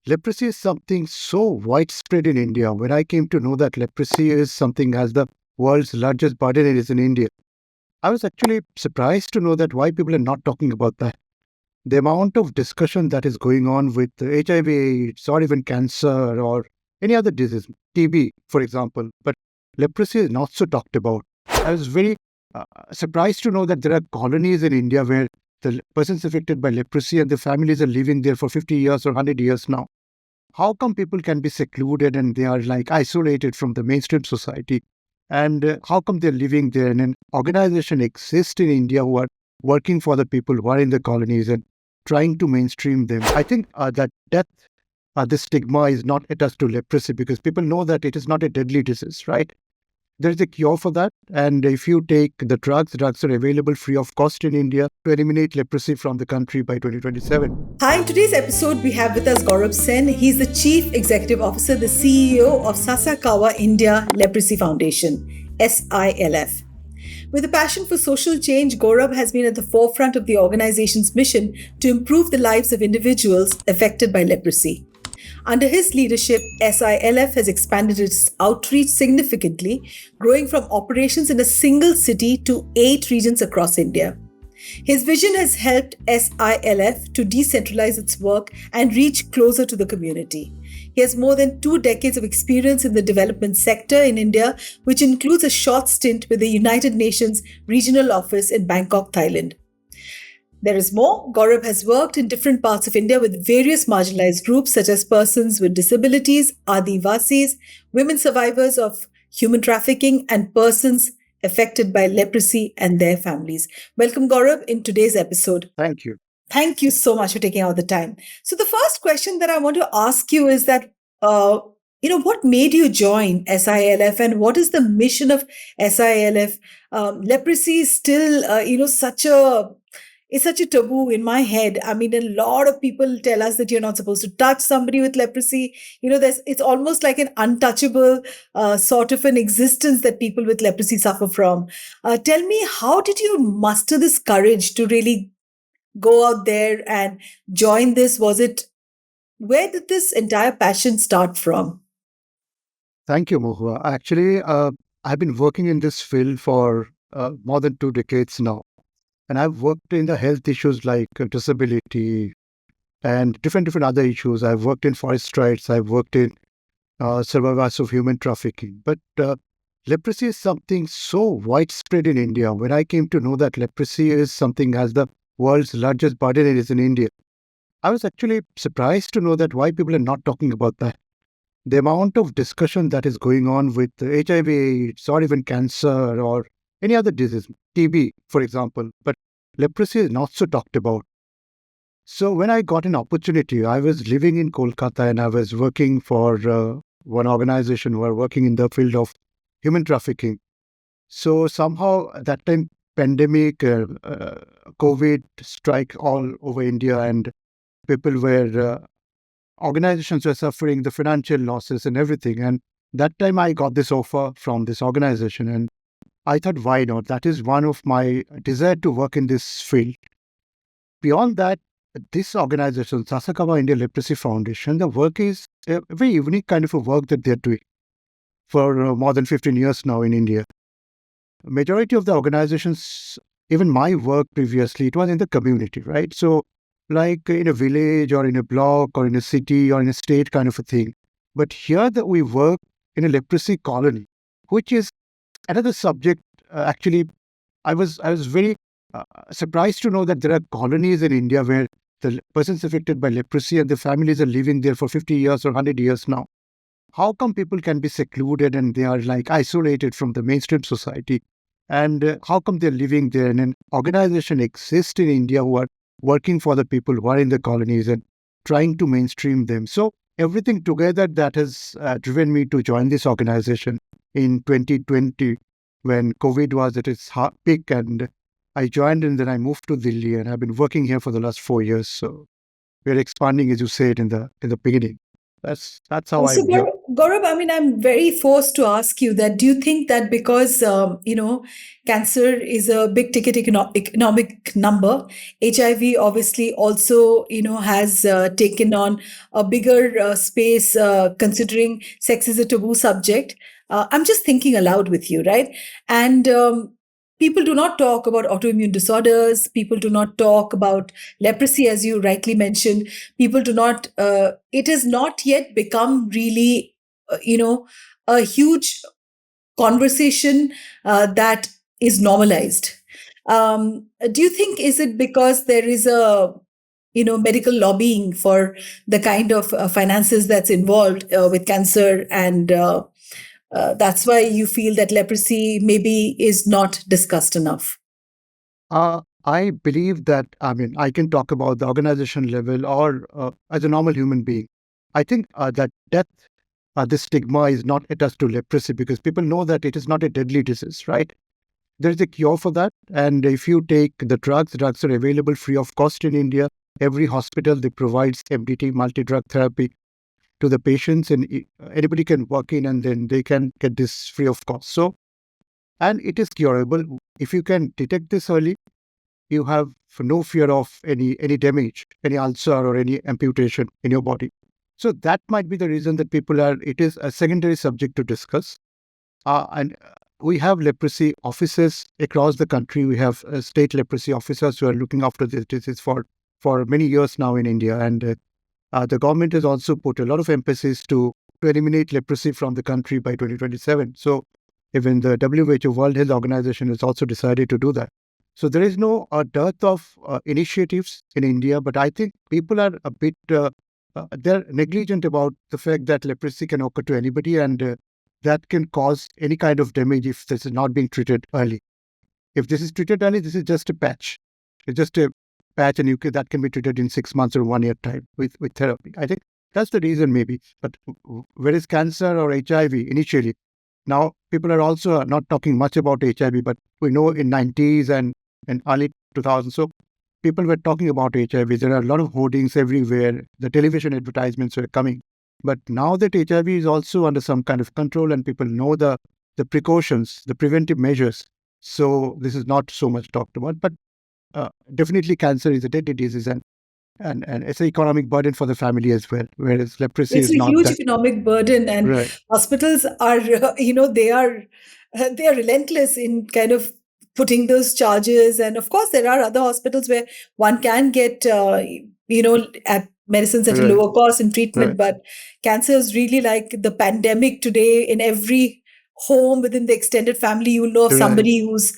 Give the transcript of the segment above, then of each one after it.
Leprosy is something so widespread in India. When I came to know that leprosy is something as the world's largest burden it is in India, I was actually surprised to know that why people are not talking about that. The amount of discussion that is going on with HIV/AIDS or even cancer or any other disease, TB, for example, but leprosy is not so talked about. I was very surprised to know that there are colonies in India where the persons affected by leprosy and the families are living there for 50 years or 100 years now. How come people can be secluded and they are like isolated from the mainstream society? And how come they're living there? And an organization exists in India who are working for the people who are in the colonies and trying to mainstream them. I think that death, this stigma is not attached to leprosy because people know that it is not a deadly disease, right? There is a cure for that. And if you take the drugs are available free of cost in India to eliminate leprosy from the country by 2027. Hi, in today's episode, we have with us Gaurab Sen. He's the Chief Executive Officer, the CEO of Sasakawa-India Leprosy Foundation, SILF. With a passion for social change, Gaurab has been at the forefront of the organization's mission to improve the lives of individuals affected by leprosy. Under his leadership, SILF has expanded its outreach significantly, growing from operations in a single city to 8 regions across India. His vision has helped SILF to decentralize its work and reach closer to the community. He has more than 2 decades of experience in the development sector in India, which includes a short stint with the United Nations Regional Office in Bangkok, Thailand. There is more. Gaurab has worked in different parts of India with various marginalized groups such as persons with disabilities, Adivasis, women survivors of human trafficking, and persons affected by leprosy and their families. Welcome, Gaurab, in today's episode. Thank you. Thank you so much for taking out the time. So the first question that I want to ask you is that, what made you join SILF and what is the mission of SILF? Leprosy is still, it's such a taboo in my head. I mean, a lot of people tell us that you're not supposed to touch somebody with leprosy. It's almost like an untouchable sort of an existence that people with leprosy suffer from. Tell me, how did you muster this courage to really go out there and join this? Where did this entire passion start from? Thank you, Mohua. Actually, I've been working in this field for more than 2 decades now. And I've worked in the health issues like disability and different other issues. I've worked in forest rights. I've worked in survivors of human trafficking. But leprosy is something so widespread in India. When I came to know that leprosy is something as the world's largest burden it is in India, I was actually surprised to know that why people are not talking about that. The amount of discussion that is going on with HIV/AIDS or even cancer or any other disease, TB, for example, but leprosy is not so talked about. So when I got an opportunity, I was living in Kolkata and I was working for one organization who are working in the field of human trafficking. So somehow at that time, pandemic, COVID strike all over India and people were, organizations were suffering the financial losses and everything. And that time I got this offer from this organization and I thought, why not? That is one of my desire to work in this field. Beyond that, this organization, Sasakawa-India Leprosy Foundation, the work is a very unique kind of a work that they're doing for more than 15 years now in India. Majority of the organizations, even my work previously, it was in the community, right? So like in a village or in a block or in a city or in a state kind of a thing. But here that we work in a leprosy colony, which is another subject. Actually, I was very surprised to know that there are colonies in India where the persons affected by leprosy and the families are living there for 50 years or 100 years now. How come people can be secluded and they are like isolated from the mainstream society? And how come they're living there? And an organization exists in India who are working for the people who are in the colonies and trying to mainstream them. So everything together that has driven me to join this organization in 2020 when COVID was at its peak, and I joined and then I moved to Delhi and I've been working here for the last 4 years. So we're expanding, as you said in the beginning. That's how I So, view. Gaurav, I mean, I'm very forced to ask you that. Do you think that because cancer is a big ticket economic number, HIV obviously also has taken on a bigger space, considering sex is a taboo subject. I'm just thinking aloud with you, right? And people do not talk about autoimmune disorders. People do not talk about leprosy, as you rightly mentioned. People do not. It has not yet become really, a huge conversation that is normalized. Do you think, is it because there is a medical lobbying for the kind of finances that's involved with cancer, and that's why you feel that leprosy maybe is not discussed enough? I believe that, I mean, I can talk about the organization level or as a normal human being. I think that death, this stigma is not attached to leprosy because people know that it is not a deadly disease, right? There is a cure for that. And if you take the drugs are available free of cost in India. Every hospital, they provides MDT, multi-drug therapy, to the patients, and anybody can walk in and then they can get this free of cost. So, and it is curable. If you can detect this early, you have no fear of any damage, any ulcer or any amputation in your body. So that might be the reason that people are. It is a secondary subject to discuss. And we have leprosy offices across the country. We have state leprosy officers who are looking after this disease for many years now in India. And the government has also put a lot of emphasis to eliminate leprosy from the country by 2027. So even the WHO, World Health Organization, has also decided to do that. So there is no dearth of initiatives in India, but I think people are a bit they're negligent about the fact that leprosy can occur to anybody, and that can cause any kind of damage if this is not being treated early. If this is treated early, this is just a patch. It's just a patch, and that can be treated in 6 months or 1 year time with therapy. I think that's the reason, maybe. But whereas cancer or HIV initially, now people are also not talking much about HIV, but we know in 90s and early 2000s, so people were talking about HIV. There are a lot of hoardings everywhere. The television advertisements were coming. But now that HIV is also under some kind of control and people know the precautions, the preventive measures, so this is not so much talked about. But definitely cancer is a deadly disease, and it's an economic burden for the family as well, whereas leprosy It's is a not huge that. economic burden, and Right, hospitals are, they are relentless in kind of putting those charges. And of course, there are other hospitals where one can get, medicines at a right, lower cost and treatment. right, But cancer is really like the pandemic today. In every home within the extended family, you'll know of right. somebody who's,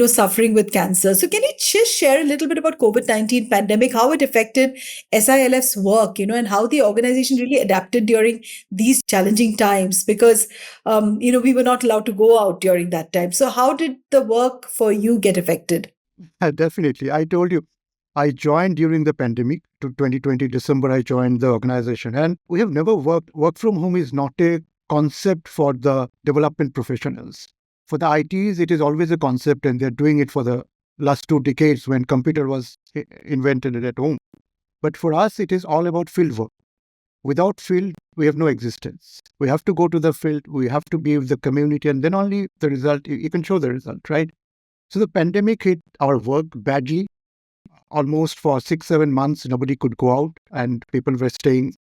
suffering with cancer. So can you just share a little bit about COVID-19 pandemic, how it affected SILF's work, and how the organization really adapted during these challenging times? Because, we were not allowed to go out during that time. So how did the work for you get affected? Definitely. I told you, I joined during the pandemic to 2020 December. I joined the organization, and we have never worked. Work from home is not a concept for the development professionals. For the ITs, it is always a concept, and they're doing it for the last 2 decades when computer was invented at home. But for us, it is all about field work. Without field, we have no existence. We have to go to the field. We have to be with the community, and then only the result. You can show the result, right? So the pandemic hit our work badly. Almost for 6 7 months, nobody could go out, and people were staying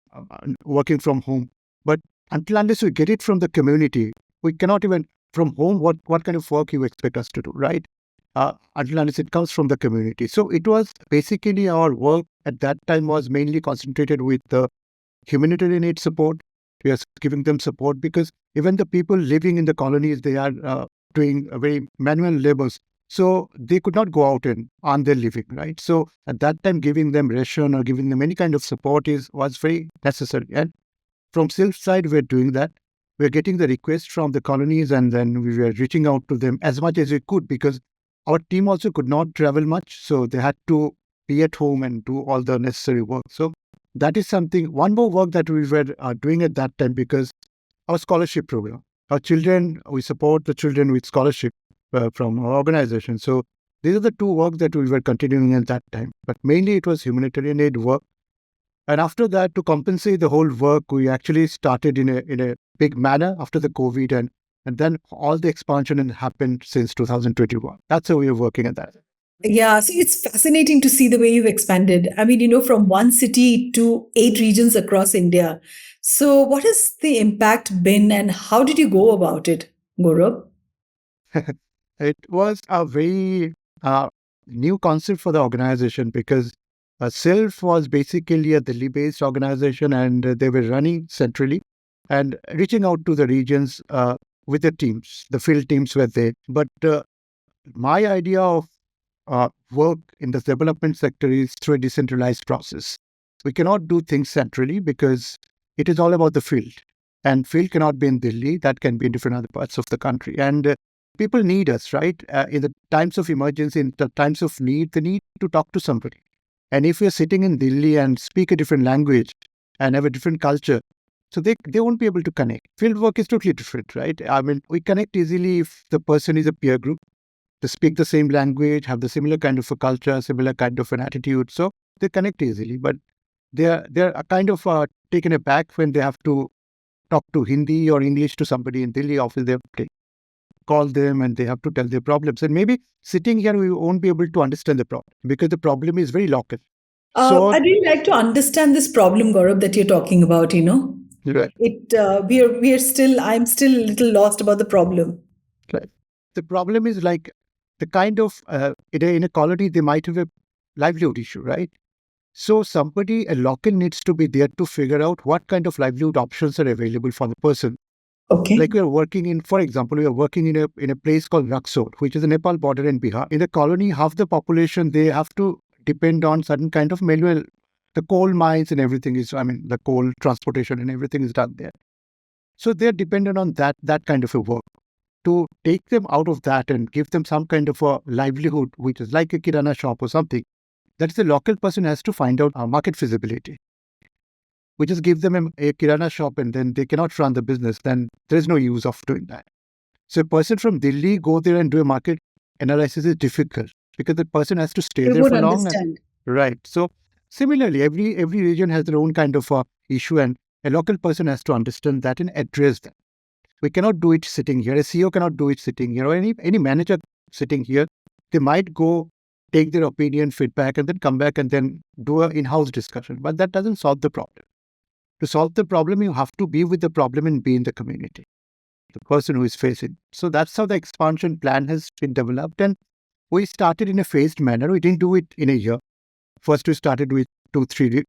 working from home. But until unless we get it from the community, we cannot even from home. What kind of work you expect us to do, right? Until unless it comes from the community. So it was basically our work at that time was mainly concentrated with the humanitarian aid support. We are giving them support because even the people living in the colonies, they are doing a very manual labors. So they could not go out and earn their living, right? So at that time, giving them ration or giving them any kind of support was very necessary. And from SILF side, we're doing that. We're getting the request from the colonies, and then we were reaching out to them as much as we could because our team also could not travel much. So they had to be at home and do all the necessary work. So that is something, one more work that we were doing at that time because our scholarship program. Our children, we support the children with scholarship from our organization. So these are the two work that we were continuing at that time. But mainly it was humanitarian aid work. And after that, to compensate the whole work, we actually started in a big manner after the COVID, and then all the expansion had happened since 2021. That's how we are working at that. Yeah, so it's fascinating to see the way you've expanded. I mean, from one city to 8 regions across India. So, what has the impact been and how did you go about it, Gaurav? It was a very uh, new concept for the organization because SILF was basically a Delhi-based organization, and they were running centrally and reaching out to the regions with the teams. The field teams were there. But my idea of work in the development sector is through a decentralized process. We cannot do things centrally because it is all about the field. And field cannot be in Delhi, that can be in different other parts of the country. And people need us, right? In the times of emergency, in the times of need, they need to talk to somebody. And if you're sitting in Delhi and speak a different language and have a different culture, so they won't be able to connect. Field work is totally different, right? I mean, we connect easily if the person is a peer group. They speak the same language, have the similar kind of a culture, similar kind of an attitude. So they connect easily. But they're a kind of taken aback when they have to talk to Hindi or English to somebody in Delhi office. They have to call them and they have to tell their problems. And maybe sitting here, we won't be able to understand the problem because the problem is very local. So, I'd really like to understand this problem, Gaurav, that you're talking about. right, We are still. I'm still a little lost about the problem. right. The problem is like the kind of, in a colony, they might have a livelihood issue, right? So somebody, a local needs to be there to figure out what kind of livelihood options are available for the person. Okay. Like we are working in, for example, we are working in a place called Raksol, which is a Nepal border in Bihar. In the colony, half the population, they have to depend on certain kind of manual, the coal mines and everything is, I mean, the coal transportation and everything is done there. So they're dependent on that kind of a work. To take them out of that and give them some kind of a livelihood, which is like a kirana shop or something, that is the local person has to find out market feasibility. We just give them a kirana shop and then they cannot run the business, then there is no use of doing that. So a person from Delhi go there and do a market analysis is difficult because the person has to stay They there would for long. And, understand. right. So similarly, every region has their own kind of issue, and a local person has to understand that and address that. We cannot do it sitting here. A CEO cannot do it sitting here, or any manager sitting here. They might go take their opinion, feedback, and then come back and then do an in-house discussion. But that doesn't solve the problem. To solve the problem, you have to be with the problem and be in the community, the person who is facing. So that's how the expansion plan has been developed. And we started in a phased manner. We didn't do it in a year. First, we started with 2, 3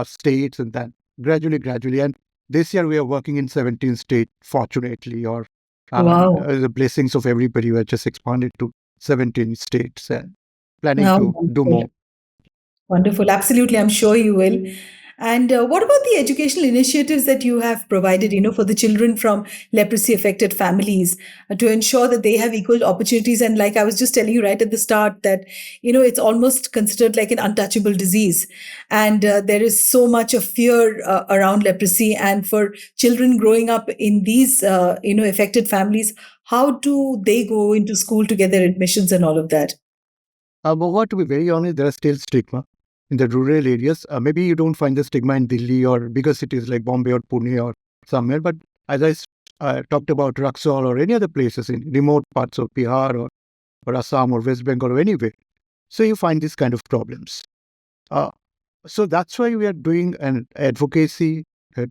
states and then gradually. And this year, we are working in 17 states, fortunately, or Wow. the blessings of everybody. We are just expanded to 17 states and planning Oh, to do wonderful. more. Wonderful. Absolutely. I'm sure you will. And what about the educational initiatives that you have provided, for the children from leprosy affected families to ensure that they have equal opportunities? And like I was just telling you right at the start that, it's almost considered like an untouchable disease. And there is so much of fear around leprosy. And for children growing up in these, affected families, how do they go into school to get their admissions and all of that? Mohua, to be very honest, there are still stigma in the rural areas. Maybe you don't find the stigma in Delhi or bigger cities like Bombay or Pune or somewhere. But as I talked about Raxol or any other places in remote parts of Bihar or Assam or West Bengal or anywhere, so you find these kind of problems. Uh, so that's why we are doing an advocacy,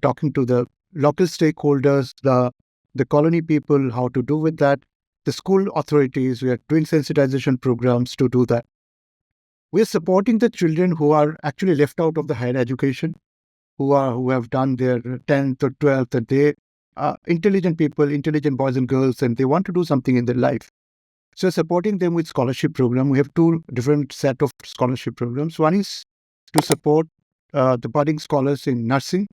talking to the local stakeholders, the colony people, how to do with that. The school authorities, we are doing sensitization programs to do that. We are supporting the children who are actually left out of the higher education, who have done their 10th or 12th, and they are intelligent people, intelligent boys and girls, and they want to do something in their life. So supporting them with scholarship program. We have two different set of scholarship programs. One is to support the budding scholars in nursing,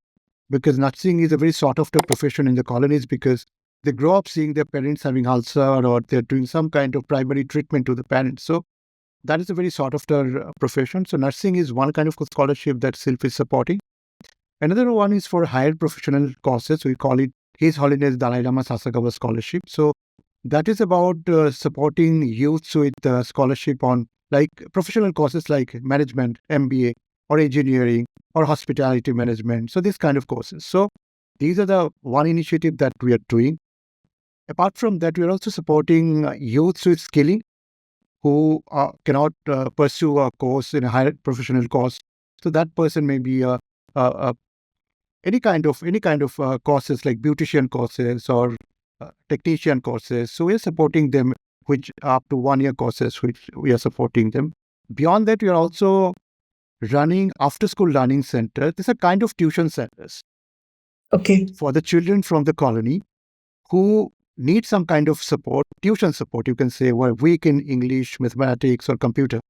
because nursing is a very sought after profession in the colonies because they grow up seeing their parents having ulcer or they're doing some kind of primary treatment to the parents. So that is a very sought after profession. So nursing is one kind of scholarship that SILF is supporting. Another one is for higher professional courses. We call it His Holiness Dalai Lama Sasakawa Scholarship. So that is about supporting youths with scholarship on like professional courses like management, MBA. or engineering or hospitality management. So these kind of courses. So these are the one initiative that we are doing. Apart from that, we are also supporting youth with skilling who cannot pursue a course in a higher professional course. So that person may be a any kind of courses like beautician courses or technician courses. So we are supporting them, which up to 1 year courses, which we are supporting them. Beyond that, we are also running after school learning centers. These are kind of tuition centers Okay. for the children from the colony who need some kind of support, tuition support, you can say, who are weak in English, mathematics, or computer.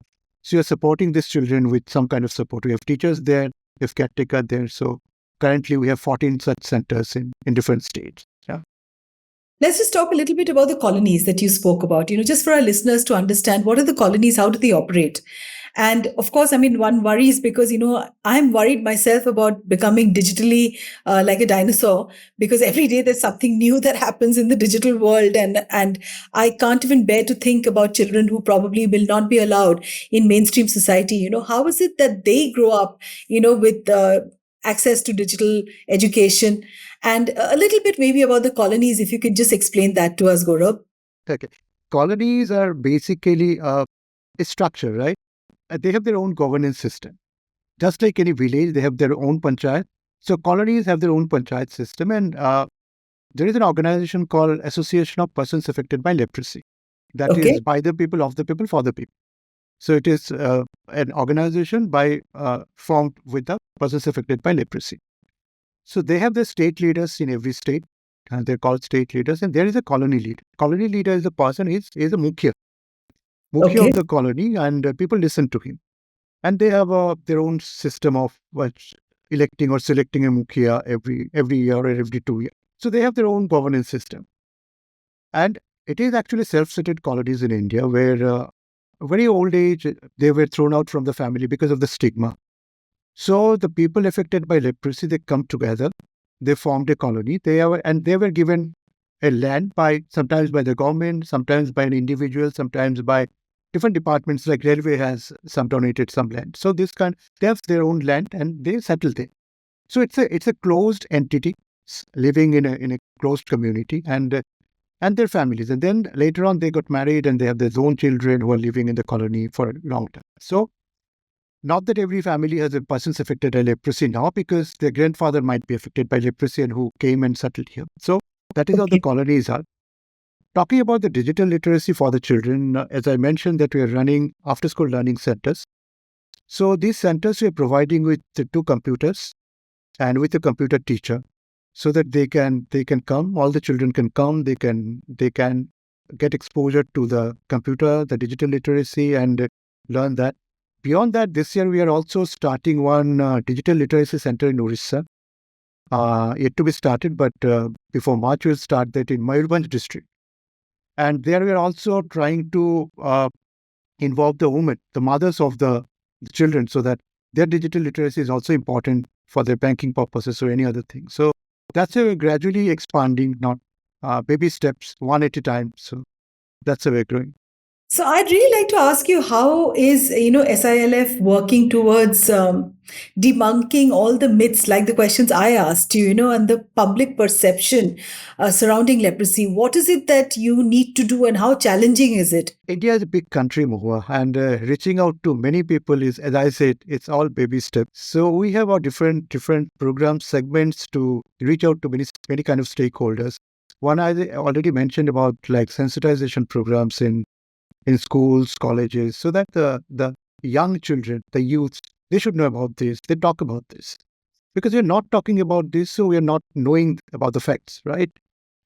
So you're supporting these children with some kind of support. We have teachers there, we have caretaker there. So currently we have 14 such centers in different states. Yeah. Let's just talk a little bit about the colonies that you spoke about, just for our listeners to understand what are the colonies, how do they operate? And of course, I mean, one worries because, I'm worried myself about becoming digitally like a dinosaur because every day there's something new that happens in the digital world. And I can't even bear to think about children who probably will not be allowed in mainstream society. How is it that they grow up, with access to digital education? And a little bit maybe about the colonies, if you could just explain that to us, Gaurav. Okay. Colonies are basically a structure, right? They have their own governance system. Just like any village, they have their own panchayat. So colonies have their own panchayat system. And there is an organization called Association of Persons Affected by Leprosy. That Okay. is by the people, of the people, for the people. So it is an organization formed with the persons affected by leprosy. So they have the state leaders in every state, and they're called state leaders. And there is a colony leader. Colony leader is the person is a mukhya Okay. of the colony, and people listen to him. And they have their own system of electing or selecting a mukhya every year or every 2 years. So they have their own governance system. And it is actually self-settled colonies in India where very old age, they were thrown out from the family because of the stigma. So the people affected by leprosy, they come together, they formed a colony. They were given a land sometimes by the government, sometimes by an individual, sometimes by different departments like railway has some donated some land. So they have their own land and they settle there. So it's a closed entity living in a closed community and their families. And then later on, they got married and they have their own children who are living in the colony for a long time. So, not that every family has a persons affected by leprosy now, because their grandfather might be affected by leprosy and who came and settled here. So, that is how the Okay. colonies are. Talking about the digital literacy for the children, as I mentioned, that we are running after school learning centers. So, these centers we are providing with the 2 computers and with a computer teacher so that they can come, all the children can come, they can get exposure to the computer, the digital literacy, and learn that. Beyond that, this year we are also starting one digital literacy center in Orissa, yet to be started, but before March we'll start that in Mayurbhanj district. And there we are also trying to involve the women, the mothers of the children, so that their digital literacy is also important for their banking purposes or any other thing. So that's a gradually expanding, not baby steps, one at a time. So that's a way growing. So I'd really like to ask you, how is SILF working towards debunking all the myths, like the questions I asked you, and the public perception surrounding leprosy? What is it that you need to do, and how challenging is it? India is a big country, Mohua, and reaching out to many people is, as I said, it's all baby steps. So we have our different program segments to reach out to many kind of stakeholders. One I already mentioned about like sensitization programs in schools, colleges, so that the young children, the youths, they should know about this. They talk about this because we're not talking about this, so we are not knowing about the facts, right?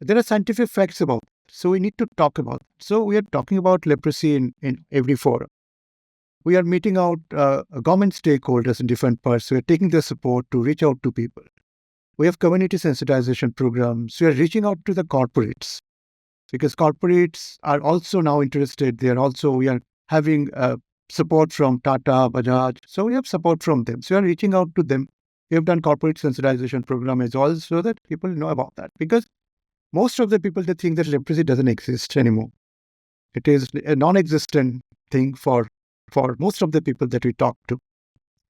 There are scientific facts about it, so we need to talk about it. So we are talking about leprosy in every forum. We are meeting out government stakeholders in different parts. We are taking their support to reach out to people. We have community sensitization programs. We are reaching out to the corporates because corporates are also now interested. We are having support from Tata, Bajaj. So we have support from them. So we are reaching out to them. We have done corporate sensitization program as well so that people know about that, because most of the people, they think that leprosy doesn't exist anymore. It is a non-existent thing for most of the people that we talk to.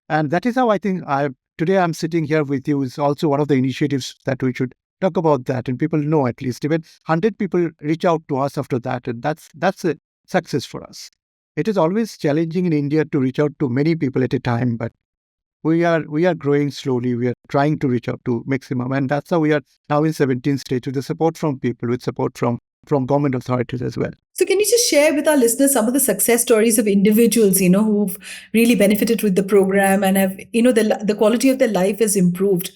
And that is how I think today I'm sitting here with you is also one of the initiatives that we should talk about that, and people know at least even 100 people reach out to us after that, and that's a success for us. It is always challenging in India to reach out to many people at a time, but we are growing slowly. We are trying to reach out to maximum, and that's how we are now in 17 states with the support from people, with support from government authorities as well. So, can you just share with our listeners some of the success stories of individuals, who've really benefited with the program and have, the quality of their life has improved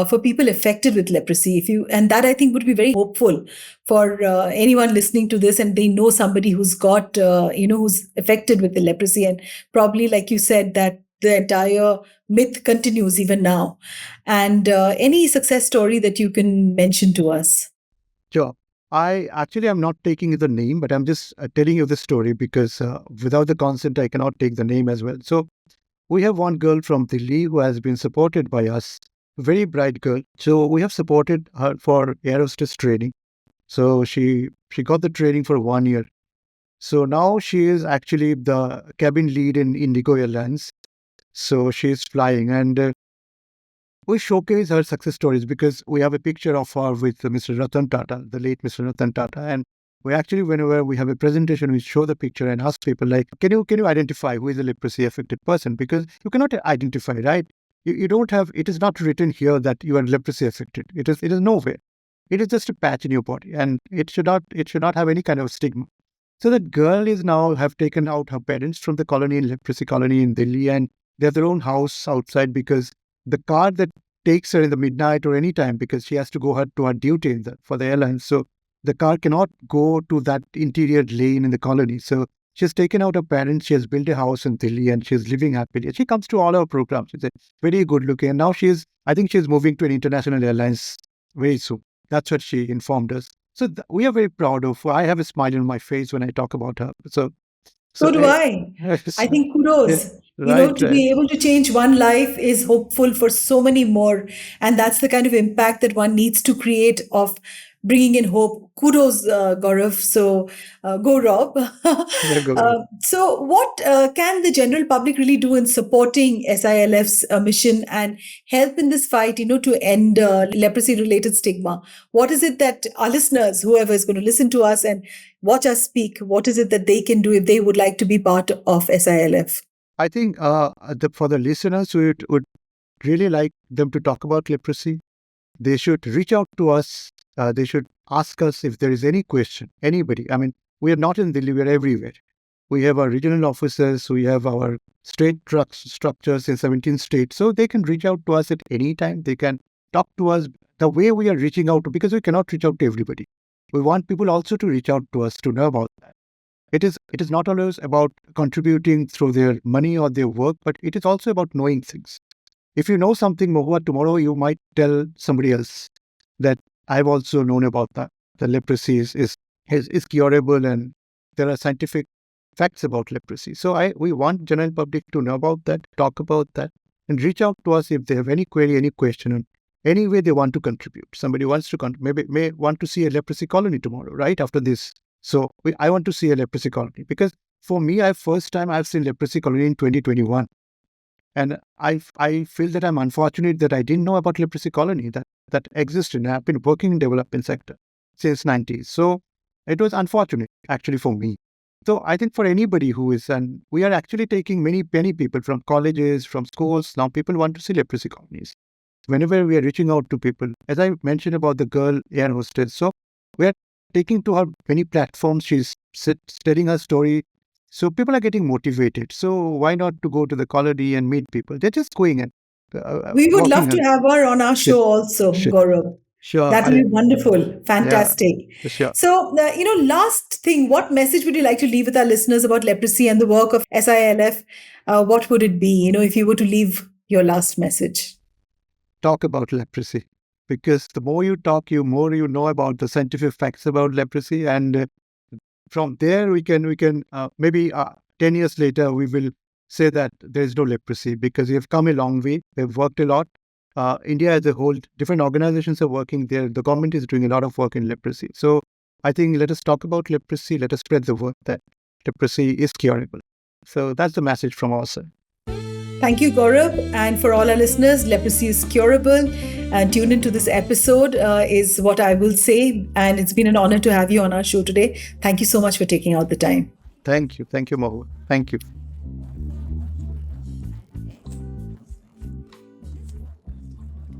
for people affected with leprosy? If you and that I think would be very hopeful for anyone listening to this, and they know somebody who's got, who's affected with the leprosy, and probably, like you said, that the entire myth continues even now. And any success story that you can mention to us? Sure. I actually am not taking the name, but I'm just telling you the story because without the consent, I cannot take the name as well. So we have one girl from Delhi who has been supported by us, very bright girl. So we have supported her for air hostess training. So she got the training for 1 year. So now she is actually the cabin lead in Indigo Airlines. So she is flying, and we showcase her success stories because we have a picture of her with Mr. Ratan Tata, the late Mr. Ratan Tata, and we actually, whenever we have a presentation, we show the picture and ask people like, can you identify who is a leprosy affected person? Because you cannot identify, right? You don't have. It is not written here that you are leprosy affected. It is nowhere. It is just a patch in your body, and it should not have any kind of stigma. So that girl is now have taken out her parents from the colony in leprosy colony in Delhi, and they have their own house outside because the car that takes her in the midnight or any time because she has to go to her duty for the airline. So the car cannot go to that interior lane in the colony. So she has taken out her parents. She has built a house in Delhi and she's living happily. She comes to all our programs. She's a very good looking. And now I think she's moving to an international airlines very soon. That's what she informed us. So we are very proud of. I have a smile on my face when I talk about her. So So so do I. I so, think yeah, kudos. right, To right. be able to change one life is hopeful for so many more. And that's the kind of impact that one needs to create of bringing in hope. Kudos, Gaurav. So, go, Rob. Yeah, go. So, what can the general public really do in supporting SILF's mission and help in this fight, to end leprosy related stigma? What is it that our listeners, whoever is going to listen to us and watch us speak, what is it that they can do if they would like to be part of SILF? I think for the listeners who would really like them to talk about leprosy, they should reach out to us. They should ask us if there is any question, anybody. I mean, we are not in Delhi, we are everywhere. We have our regional offices, we have our state structures in 17 states. So they can reach out to us at any time. They can talk to us the way we are reaching out to, because we cannot reach out to everybody. We want people also to reach out to us to know about that. It is not always about contributing through their money or their work, but it is also about knowing things. If you know something, Mohua, tomorrow you might tell somebody else that I've also known about that. The leprosy is curable, and there are scientific facts about leprosy. So we want general public to know about that, talk about that, and reach out to us if they have any query, any question, and any way they want to contribute. Somebody wants to maybe may want to see a leprosy colony tomorrow, right after this. So I want to see a leprosy colony because for me, first time I've seen leprosy colony in 2021. And I feel that I'm unfortunate that I didn't know about leprosy colony that existed. And I've been working in development sector since 90s. So it was unfortunate actually for me. So I think for anybody who is, and we are actually taking many people from colleges, from schools. Now people want to see leprosy colonies. Whenever we are reaching out to people, as I mentioned about the girl air hostess, so we are taking to her many platforms. She's telling her story, so people are getting motivated. So why not to go to the colony and meet people? They're just going and We would love walking. to have her on our Sure, show also, sure, Gaurav. sure. That will be wonderful. Yeah, Fantastic. sure. So, last thing, what message would you like to leave with our listeners about leprosy and the work of SILF? What would it be, if you were to leave your last message? Talk about leprosy, because the more you talk, more you know about the scientific facts about leprosy, and from there we can maybe 10 years later we will say that there is no leprosy because we have come a long way. We've worked a lot. India as a whole, different organizations are working there. The government is doing a lot of work in leprosy. So I think let us talk about leprosy. Let us spread the word that leprosy is curable. So that's the message from our side. Thank you, Gaurab. And for all our listeners, leprosy is curable. And tune into this episode is what I will say. And it's been an honor to have you on our show today. Thank you so much for taking out the time. Thank you. Thank you, Mohua. Thank you.